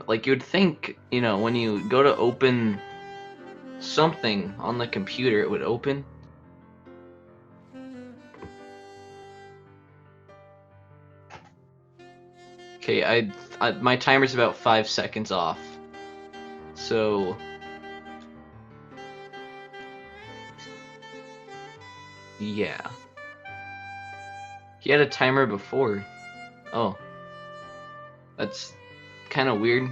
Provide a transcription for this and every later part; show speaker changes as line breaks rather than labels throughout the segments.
Like, you'd think, you know, when you go to open something on the computer, it would open. Okay, my timer's about 5 seconds off. So yeah. He had a timer before. Oh. That's kind of weird.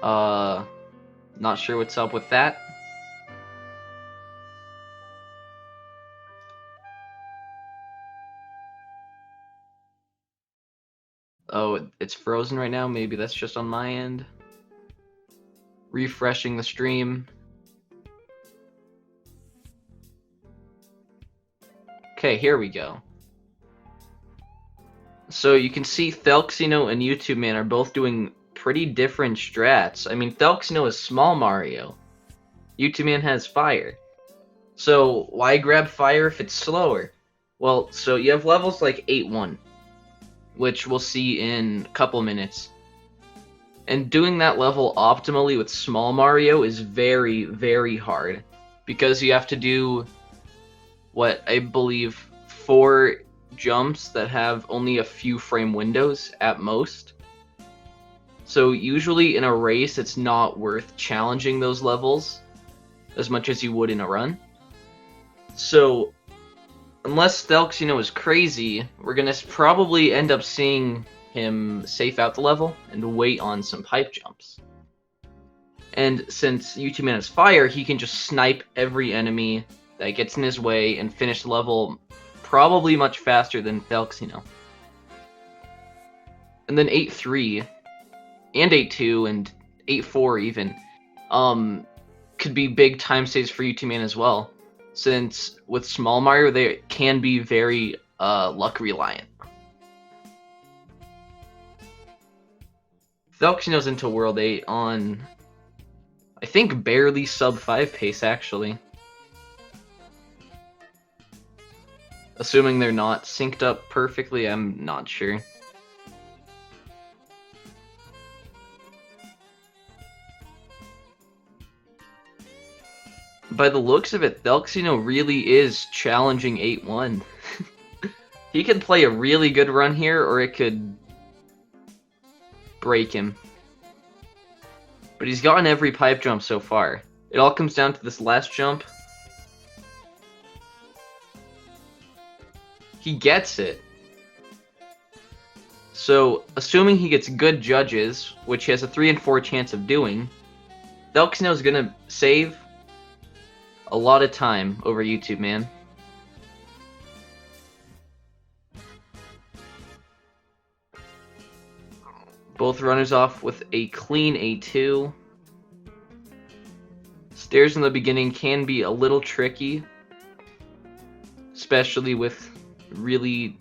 Not sure what's up with that. Oh, it's frozen right now. Maybe that's just on my end. Refreshing the stream. Okay, here we go. So you can see Thelxinoe and YouTubeman are both doing pretty different strats. I mean, Thelxinoe is small Mario. YouTubeman has fire. So why grab fire if it's slower? Well, so you have levels like 8-1, which we'll see in a couple minutes. And doing that level optimally with small Mario is very, very hard. Because you have to do what I believe 4 jumps that have only a few frame windows at most. So usually in a race, it's not worth challenging those levels as much as you would in a run. So unless Thelxinoe is crazy, we're going to probably end up seeing him safe out the level and wait on some pipe jumps. And since YouTubeman has fire, he can just snipe every enemy that gets in his way and finish the level probably much faster than Thelxinoe. And then 8-3 and 8-2 and 8-4 even could be big time saves for YouTubeman as well, since with small Mario they can be very luck reliant. Thelxinoe's into World 8 on, I think, barely sub 5 pace actually. Assuming they're not synced up perfectly, I'm not sure. By the looks of it, Thelxinoe really is challenging 8-1. He could play a really good run here, or it could break him. But he's gotten every pipe jump so far. It all comes down to this last jump. He gets it. So, assuming he gets good judges, which he has a 3 in 4 chance of doing, Thelxinoe is gonna save a lot of time over YouTubeman. Both runners off with a clean 8-2. Stairs in the beginning can be a little tricky, especially with really,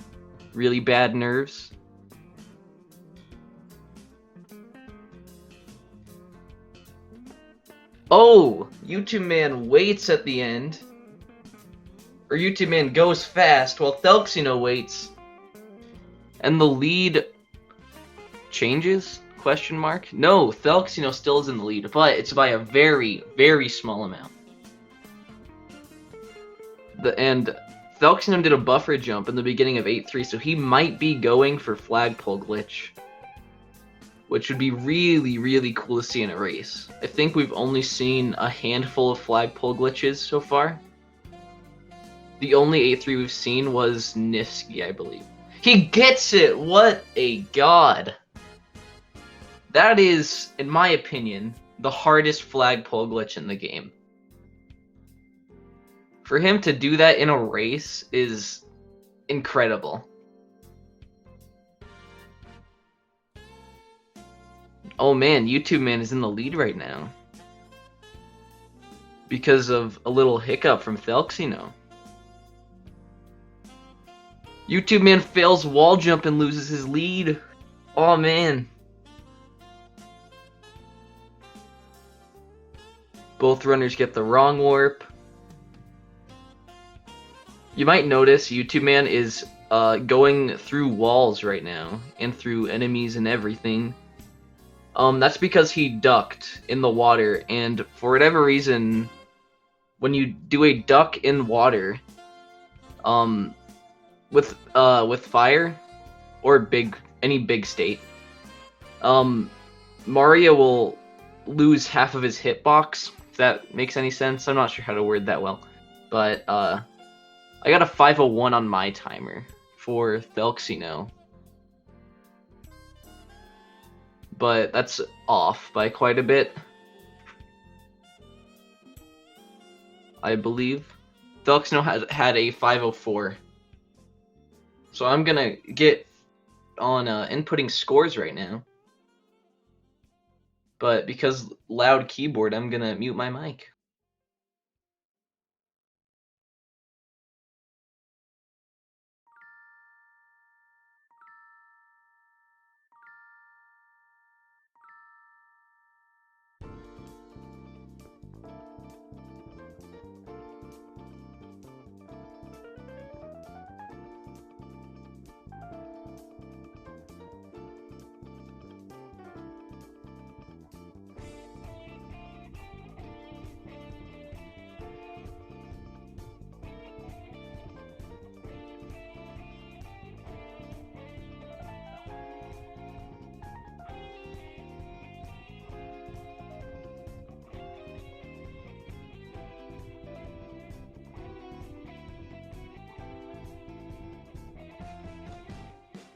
really bad nerves. Oh! YouTubeman waits at the end. Or YouTubeman goes fast while Thelxinoe waits. And the lead changes? Question mark? No, Thelxinoe still is in the lead, but it's by a very, very small amount. And Thelxinoe did a buffer jump in the beginning of 8-3, so he might be going for flagpole glitch, which would be really, really cool to see in a race. I think we've only seen a handful of flagpole glitches so far. The only 8-3 we've seen was Niski, I believe. He gets it! What a god! That is, in my opinion, the hardest flagpole glitch in the game. For him to do that in a race is incredible. Oh man, YouTubeman is in the lead right now. Because of a little hiccup from Thelxinoe. YouTubeman fails wall jump and loses his lead. Oh man. Both runners get the wrong warp. You might notice YouTubeman is going through walls right now and through enemies and everything. That's because he ducked in the water, and for whatever reason, when you do a duck in water, with fire or any big state, Mario will lose half of his hitbox. If that makes any sense, I'm not sure how to word that well, but I got a 501 on my timer for Thelxinoe. But that's off by quite a bit, I believe. Thelxinoe had a 504. So I'm gonna get on inputting scores right now. But because loud keyboard, I'm gonna mute my mic.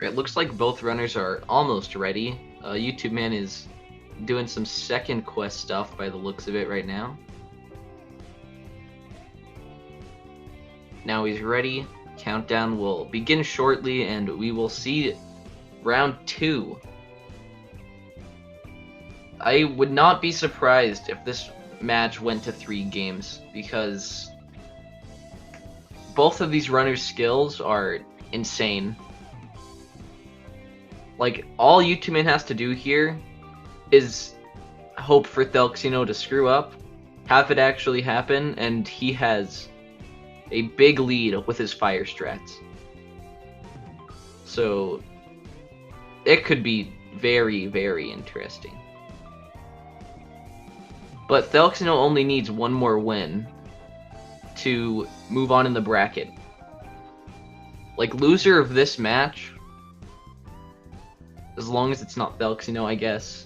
It looks like both runners are almost ready. YouTubeman is doing some second quest stuff by the looks of it right now. Now he's ready. Countdown will begin shortly, and we will see round 2. I would not be surprised if this match went to 3 games, because both of these runners' skills are insane. Like, all YouTubeman has to do here is hope for Thelxinoe to screw up, have it actually happen, and he has a big lead with his fire strats. So, it could be very, very interesting. But Thelxinoe only needs one more win to move on in the bracket. Like, loser of this match, as long as it's not Thelxinoe, I guess,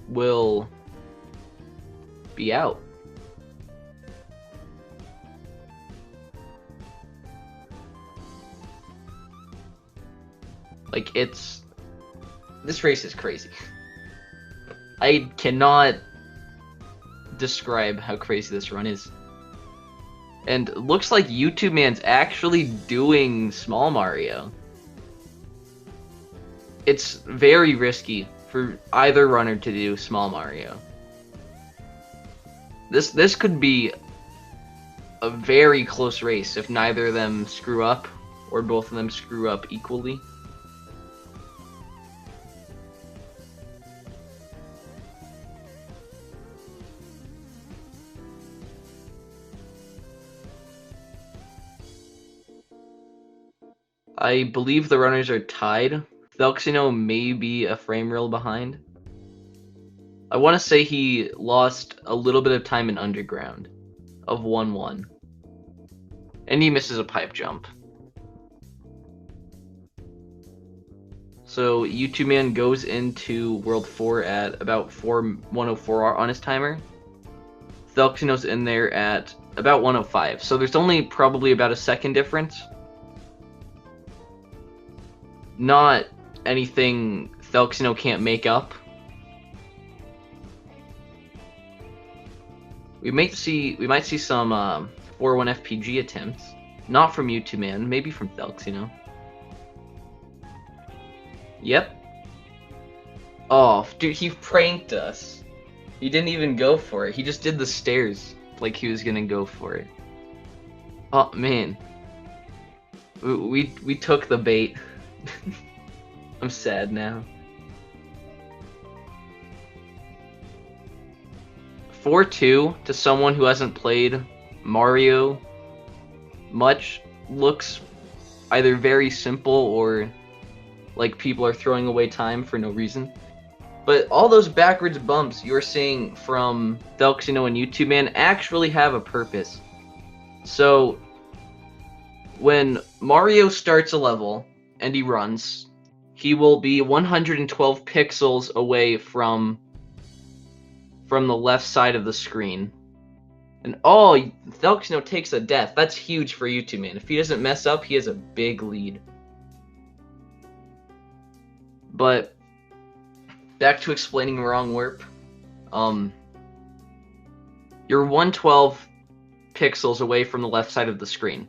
will be out. Like, this race is crazy. I cannot describe how crazy this run is. And it looks like YouTubeman's actually doing Small Mario. It's very risky for either runner to do Small Mario. This could be a very close race if neither of them screw up or both of them screw up equally. I believe the runners are tied. Thelxinoe may be a frame reel behind. I want to say he lost a little bit of time in Underground of 1-1. And he misses a pipe jump. So YouTubeman goes into World 4 at about 104 on his timer. Thelxinoe's in there at about 105. So there's only probably about a second difference. Not anything Thelxinoe can't make up. We might see some 4-1 FPG attempts. Not from YouTubeman, maybe from Thelxinoe. Yep. Oh, dude, he pranked us. He didn't even go for it. He just did the stairs like he was gonna go for it. Oh man. We took the bait. I'm sad now. 4-2 to someone who hasn't played Mario much looks either very simple or like people are throwing away time for no reason. But all those backwards bumps you're seeing from Thelxinoe and youtubeman actually have a purpose. So when Mario starts a level and he runs, he will be 112 pixels away from the left side of the screen. And oh, Thelxinoe takes a death. That's huge for youtubeman. If he doesn't mess up, he has a big lead. But back to explaining wrong warp. You're 112 pixels away from the left side of the screen.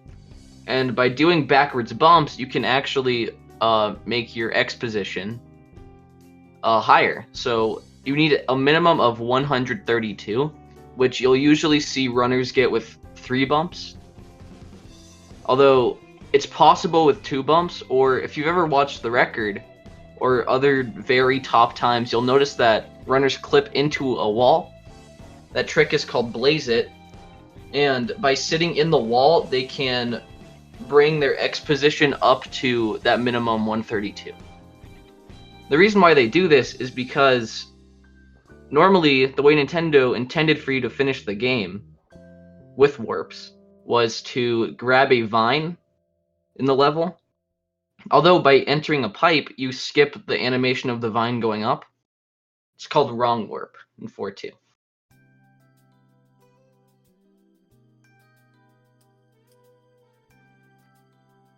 And by doing backwards bumps, you can actually make your X position higher. So you need a minimum of 132, which you'll usually see runners get with 3 bumps. Although it's possible with 2 bumps, or if you've ever watched the record or other very top times, you'll notice that runners clip into a wall. That trick is called Blaze It, and by sitting in the wall, they can bring their X position up to that minimum 132. The reason why they do this is because normally the way Nintendo intended for you to finish the game with warps was to grab a vine in the level. Although by entering a pipe, you skip the animation of the vine going up. It's called wrong warp in 4.2.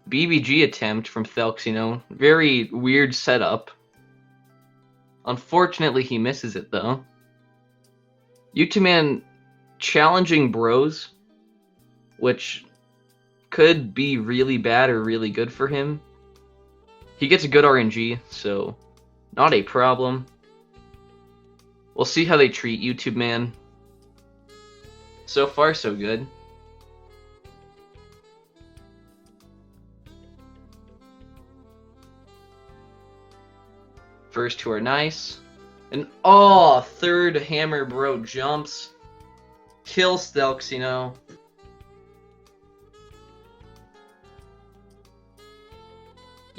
BBG attempt from Thelxinoe. Very weird setup. Unfortunately, he misses it though. youtubeman challenging bros, which could be really bad or really good for him. He gets a good RNG, so not a problem. We'll see how they treat youtubeman. So far, so good. First two are nice. And oh, third hammer bro jumps. Kills Thelxinoe.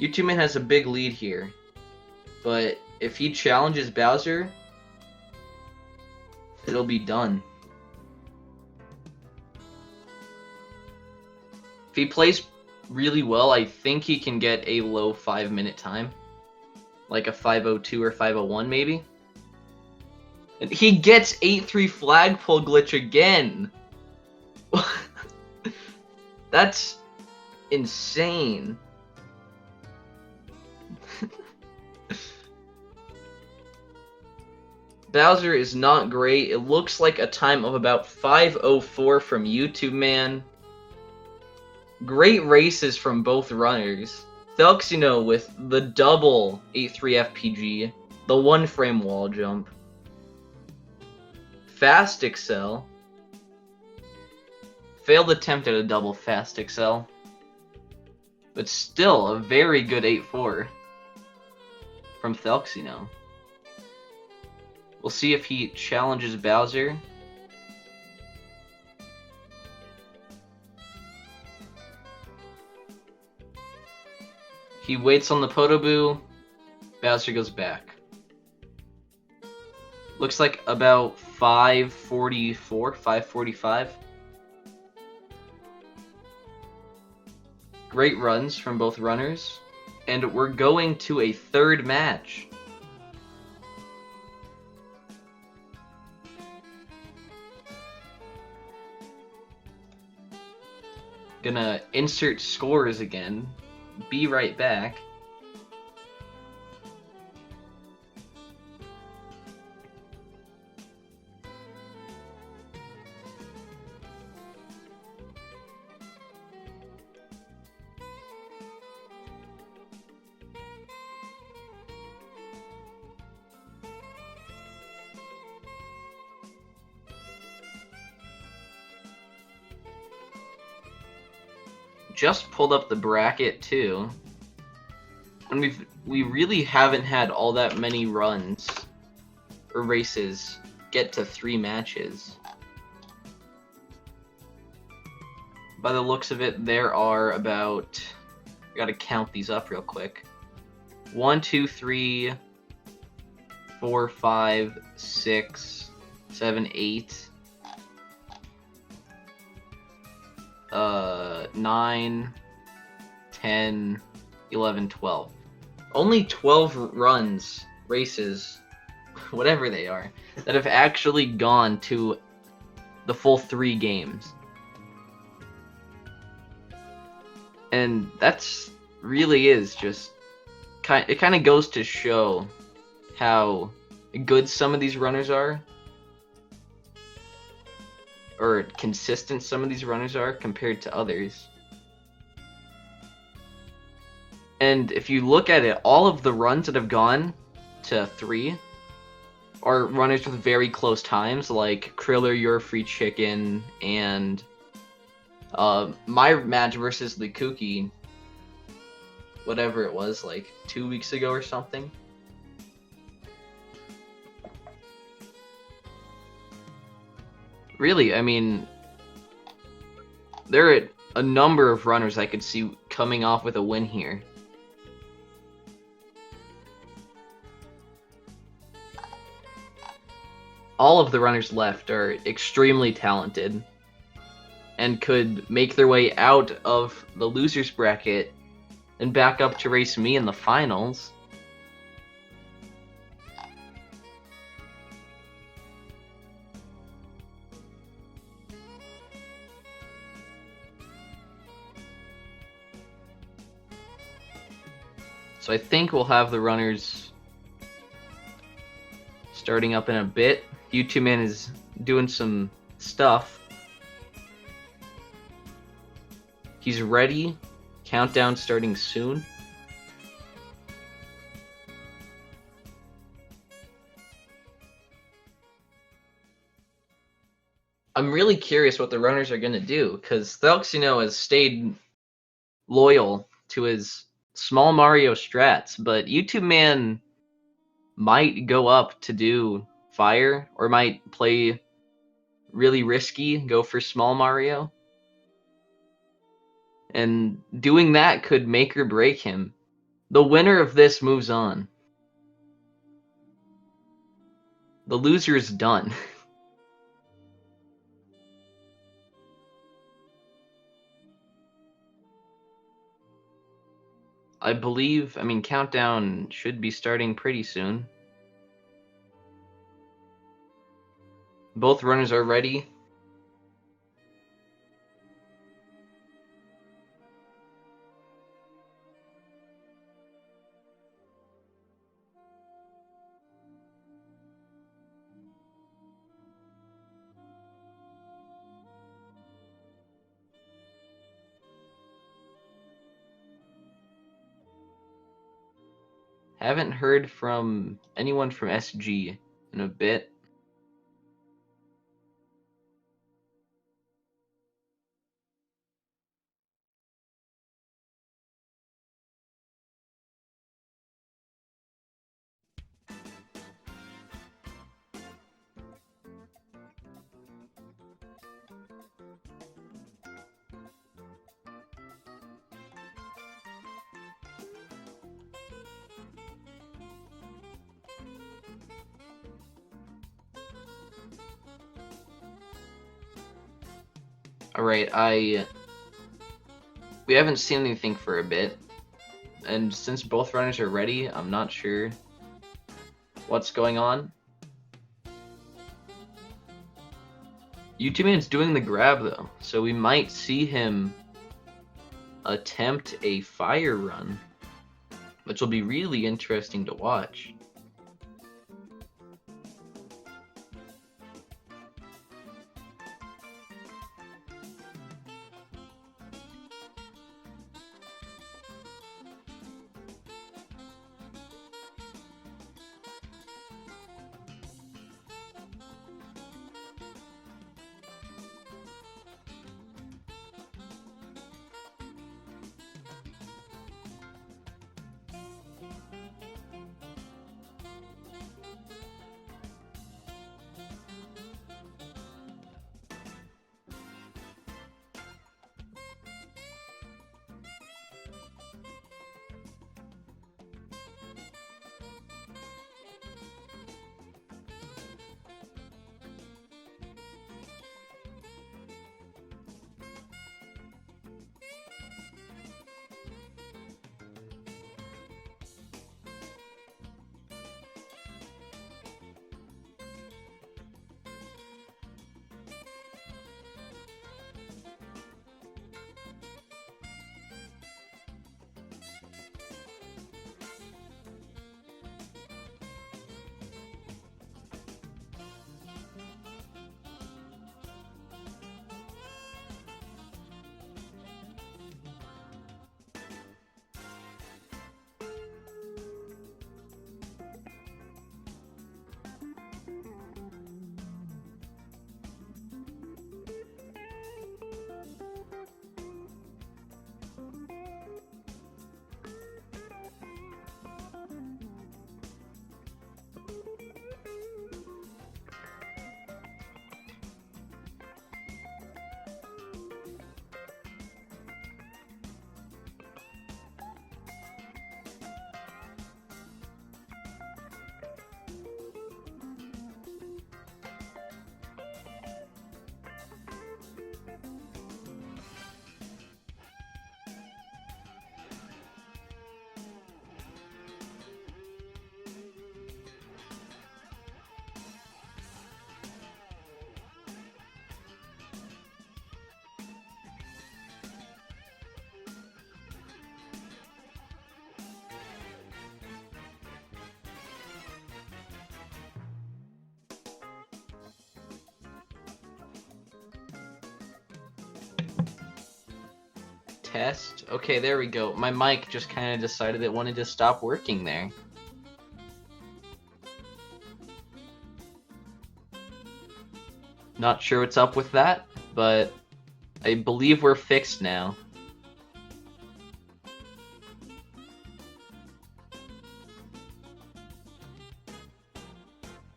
youtubeman has a big lead here. But if he challenges Bowser, it'll be done. If he plays really well, I think he can get a low 5-minute time. Like a 5:02 or 5:01 maybe. And he gets 8-3 flagpole glitch again. That's insane. Bowser is not great. It looks like a time of about 5:04 from youtubeman. Great races from both runners. Thelxinoe with the double 8-3 FPG, the 1-frame wall jump. Fast excel. Failed attempt at a double fast excel. But still a very good 8-4 from Thelxinoe. We'll see if he challenges Bowser. He waits on the Podoboo. Bowser goes back. Looks like about 5:44, 5:45. Great runs from both runners. And we're going to a third match. Gonna insert scores again. Be right back. Just pulled up the bracket too. And we really haven't had all that many runs or races get to 3 matches. By the looks of it, there are about I gotta count these up real quick. 1, 2, 3, 4, 5, 6, 7, 8, 9, 10, 11, 12. Only 12 runs, races, whatever they are, that have actually gone to the full 3 games. And that's really is just it kind of goes to show how good some of these runners are, or consistent some of these runners are compared to others. And if you look at it, all of the runs that have gone to 3 are runners with very close times, like Kriller, Your Free Chicken, and my match versus the Kookie, whatever it was, like 2 weeks ago or something. Really, I mean, there are a number of runners I could see coming off with a win here. All of the runners left are extremely talented and could make their way out of the losers bracket and back up to race me in the finals. So I think we'll have the runners starting up in a bit. YouTubeman is doing some stuff. He's ready. Countdown starting soon. I'm really curious what the runners are going to do, because Thelxinoe has stayed loyal to his small Mario strats, but YouTubeman might go up to do fire, or might play really risky, go for small Mario. And doing that could make or break him. The winner of this moves on. The loser is done. I believe, countdown should be starting pretty soon. Both runners are ready. Haven't heard from anyone from SG in a bit. Alright, we haven't seen anything for a bit, and since both runners are ready, I'm not sure what's going on. YouTubeman's doing the grab though, so we might see him attempt a fire run, which will be really interesting to watch. test. Okay, there we go. My mic just kind of decided it wanted to stop working there. Not sure what's up with that, but I believe we're fixed now.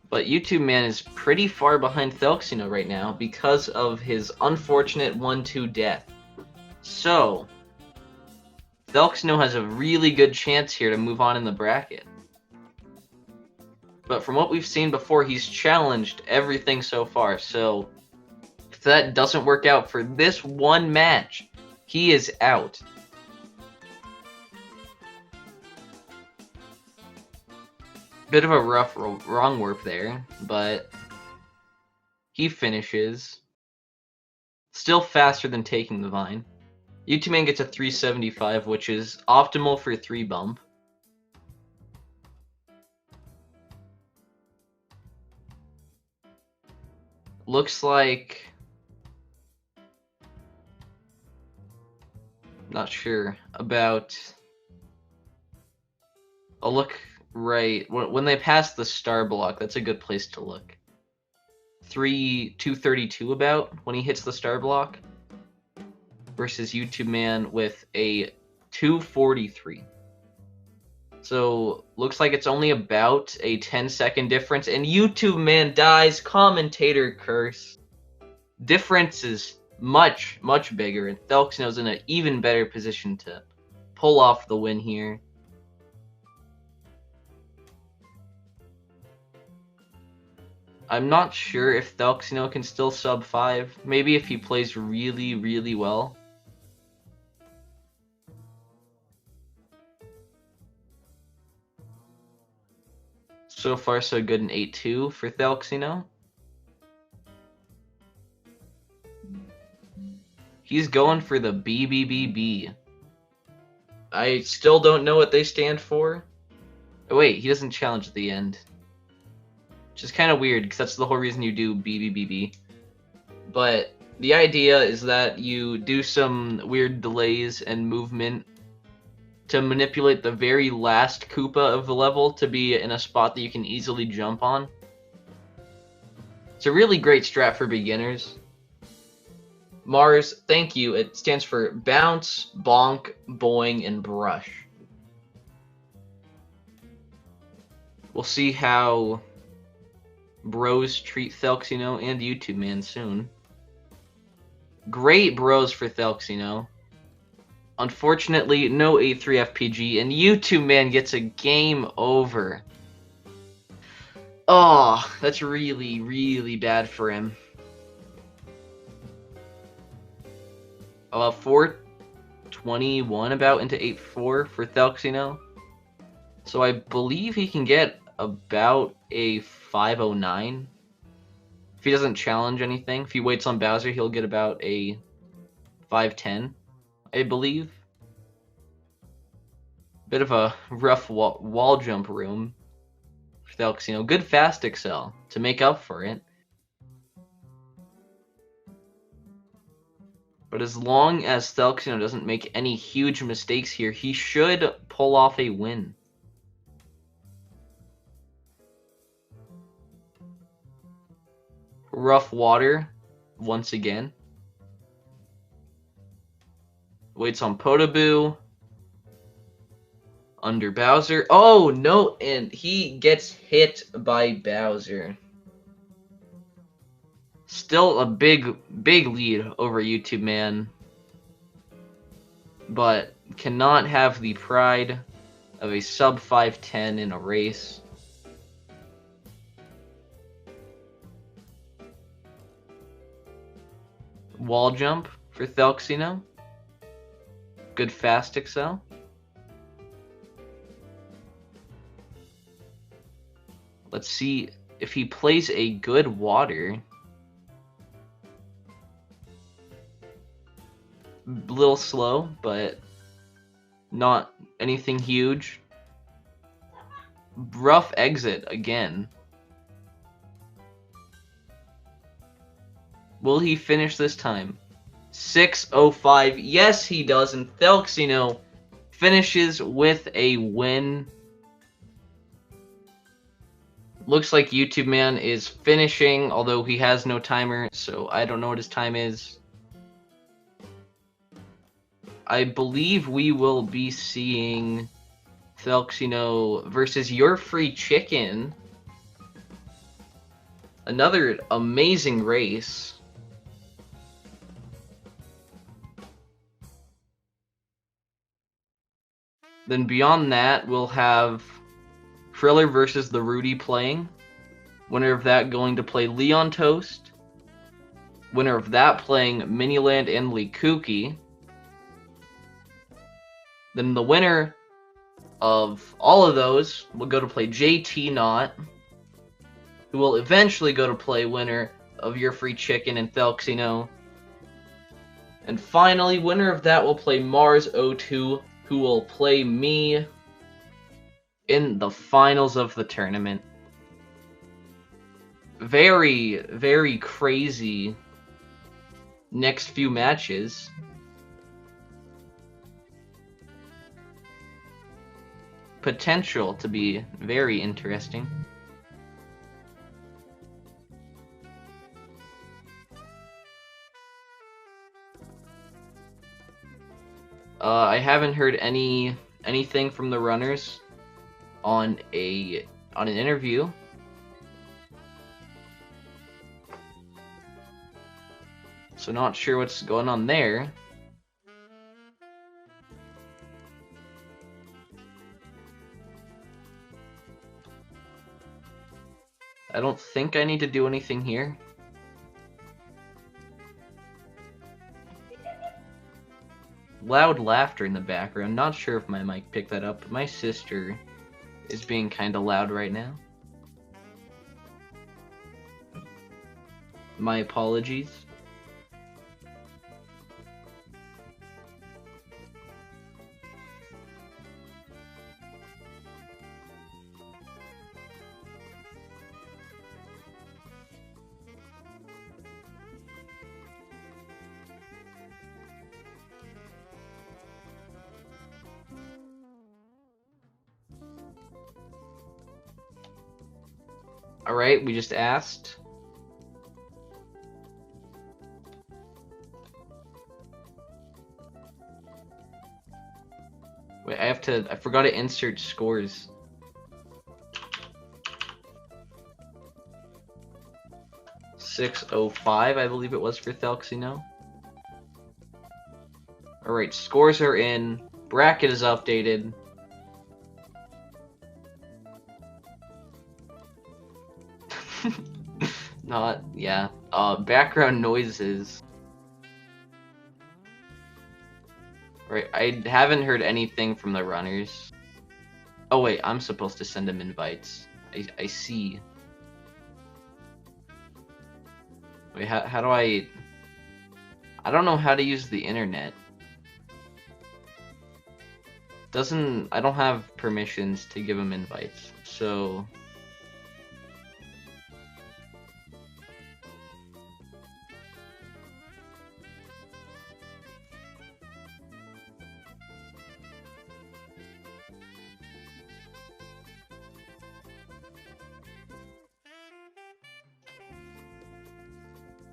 But YouTube Man is pretty far behind Thelxinoe right now because of his unfortunate 1-2 death. So, Thelxinoe has a really good chance here to move on in the bracket. But from what we've seen before, he's challenged everything so far. So, if that doesn't work out for this one match, he is out. Bit of a rough wrong warp there, but he finishes. Still faster than taking the vine. YouTube Man gets a 375, which is optimal for 3 bump. Looks like... not sure about... I'll look right... when they pass the star block, that's a good place to look. 232 about when he hits the star block versus YouTube Man with a 243. So looks like it's only about a 10-second difference, and YouTube Man dies. Commentator curse. Difference is much, much bigger, and Thelxinoe's in an even better position to pull off the win here. I'm not sure if Thelxinoe can still sub 5. Maybe if he plays really, really well. So far, so good in 8-2 for Thelxinoe. He's going for the BBBB. I still don't know what they stand for. Oh, wait, he doesn't challenge at the end. Which is kind of weird, because that's the whole reason you do BBBB. But the idea is that you do some weird delays and movement to manipulate the very last Koopa of the level to be in a spot that you can easily jump on. It's a really great strat for beginners. Mars, thank you. It stands for Bounce, Bonk, Boing, and Brush. We'll see how bros treat Thelxinoe and YouTube Man soon. Great bros for Thelxinoe. Unfortunately, no 8-3 FPG, and YouTube Man gets a game over. Oh, that's really, really bad for him. 421 about into 8-4 for Thelxinoe. So I believe he can get about a 509. If he doesn't challenge anything, if he waits on Bowser, he'll get about a 510, I believe. Bit of a rough wall jump room for Thelxinoe. Good fast excel to make up for it. But as long as Thelxinoe doesn't make any huge mistakes here, he should pull off a win. Rough water, once again. Waits on Podoboo. Under Bowser. Oh, no, and he gets hit by Bowser. Still a big, big lead over YouTube Man. But cannot have the pride of a sub 510 in a race. Wall jump for Thelxinoe. Good fast excel. Let's see if he plays a good water. A little slow, but not anything huge. Rough exit again. Will he finish this time? 6:05. Yes, he does. And Thelxinoe finishes with a win. Looks like YouTube Man is finishing, although he has no timer, so I don't know what his time is. I believe we will be seeing Thelxinoe versus Your Free Chicken. Another amazing race. Then beyond that, we'll have Friller versus the Rudy playing. Winner of that going to play Leon Toast. Winner of that playing Miniland and Lee Kooky. Then the winner of all of those will go to play JT Knot, who will eventually go to play winner of Your Free Chicken and Thelxinoe. And finally, winner of that will play Mars02, who will play me in the finals of the tournament. Very, very crazy next few matches. Potential to be very interesting. I haven't heard anything from the runners on an interview. So not sure what's going on there. I don't think I need to do anything here. Loud laughter in the background. Not sure if my mic picked that up, but my sister is being kind of loud right now. My apologies. Alright, we just asked. Wait, I forgot to insert scores. .605, I believe it was for Thelxinoe. Alright, scores are in. Bracket is updated. Yeah. Background noises. Right, I haven't heard anything from the runners. Oh wait, I'm supposed to send them invites. I see. Wait, how do I don't know how to use the internet. I don't have permissions to give them invites, so...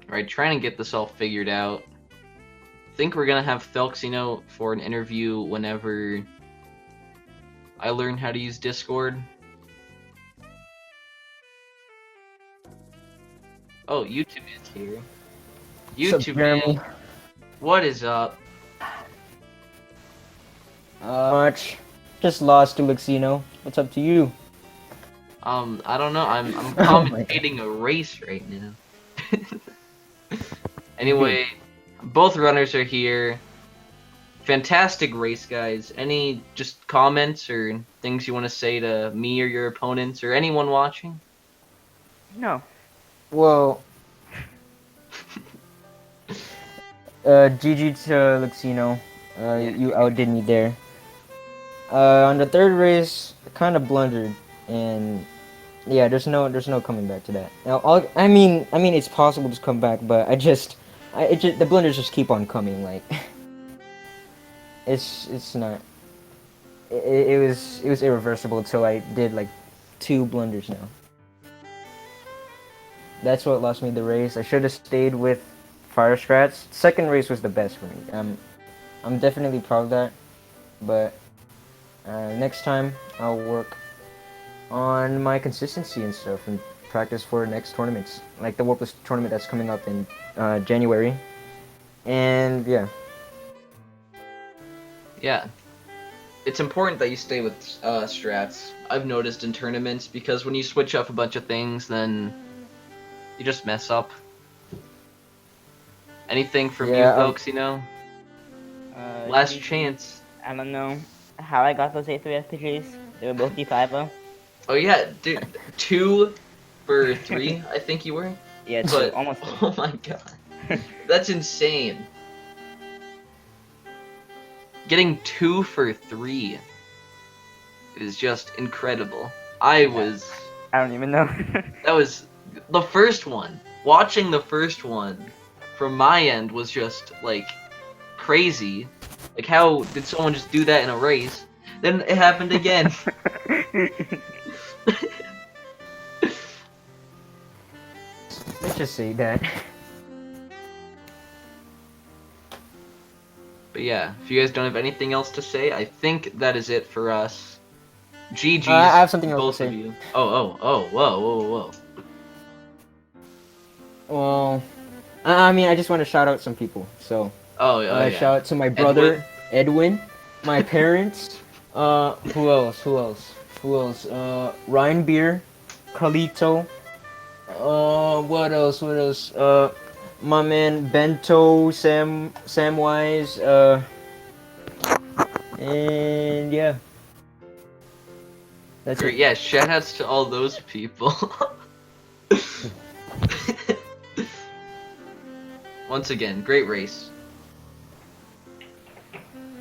Alright, trying to get this all figured out. I think we're gonna have Thelxinoe for an interview whenever I learn how to use Discord. Oh, YouTube is here. YouTube man, what is up?
Much. Just lost to Thelxinoe. What's up to you?
I don't know. I'm commentating a race right now. Anyway, both runners are here. Fantastic race, guys. Any just comments or things you want to say to me or your opponents or anyone watching?
No. Well, GG to Thelxinoe. You outdid me there. On the third race, kind of blundered, and yeah, there's no coming back to that. Now, I mean, it's possible to come back, but I just the blunders just keep on coming. Like it's not. It was irreversible until I did like 2 blunders now. That's what lost me the race. I should have stayed with fire strats. Second race was the best for me. I'm definitely proud of that. But next time I'll work on my consistency and stuff and practice for next tournaments, like the Warpless tournament that's coming up in January. And yeah.
Yeah. It's important that you stay with strats. I've noticed in tournaments, because when you switch up a bunch of things, then you just mess up. Anything from you folks, you know? Last chance.
I don't know how I got those A3 FPGs. They were both D5.
Oh yeah, dude, 2 for 3, I think you were.
Yeah,
But,
almost.
oh my god. That's insane. Getting 2 for 3 is just incredible. I
don't even know.
That was the first one. Watching the first one from my end was just like crazy. Like, how did someone just do that in a race? Then it happened again.
Let's just say that.
But yeah, if you guys don't have anything else to say, I think that is it for us. GG's,
I have something else
both
to
of
say.
you. Oh, whoa.
Well, I mean, I just want to shout out some people. So,
Yeah.
shout out to my brother Edwin, my parents. Who else? Ryan Beer, Carlito. What else? My man Bento, Samwise. And yeah. That's
Great.
it.
Yeah, shoutouts to all those people. Once again, great race.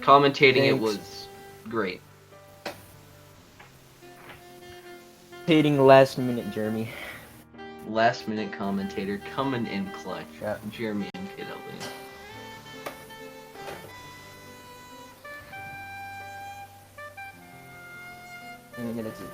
Commentating it
Thanks.
was great.
Hating last minute, Jeremy.
Last minute commentator coming in clutch.
Yeah.
Jeremy and KW.
Let me get it to you.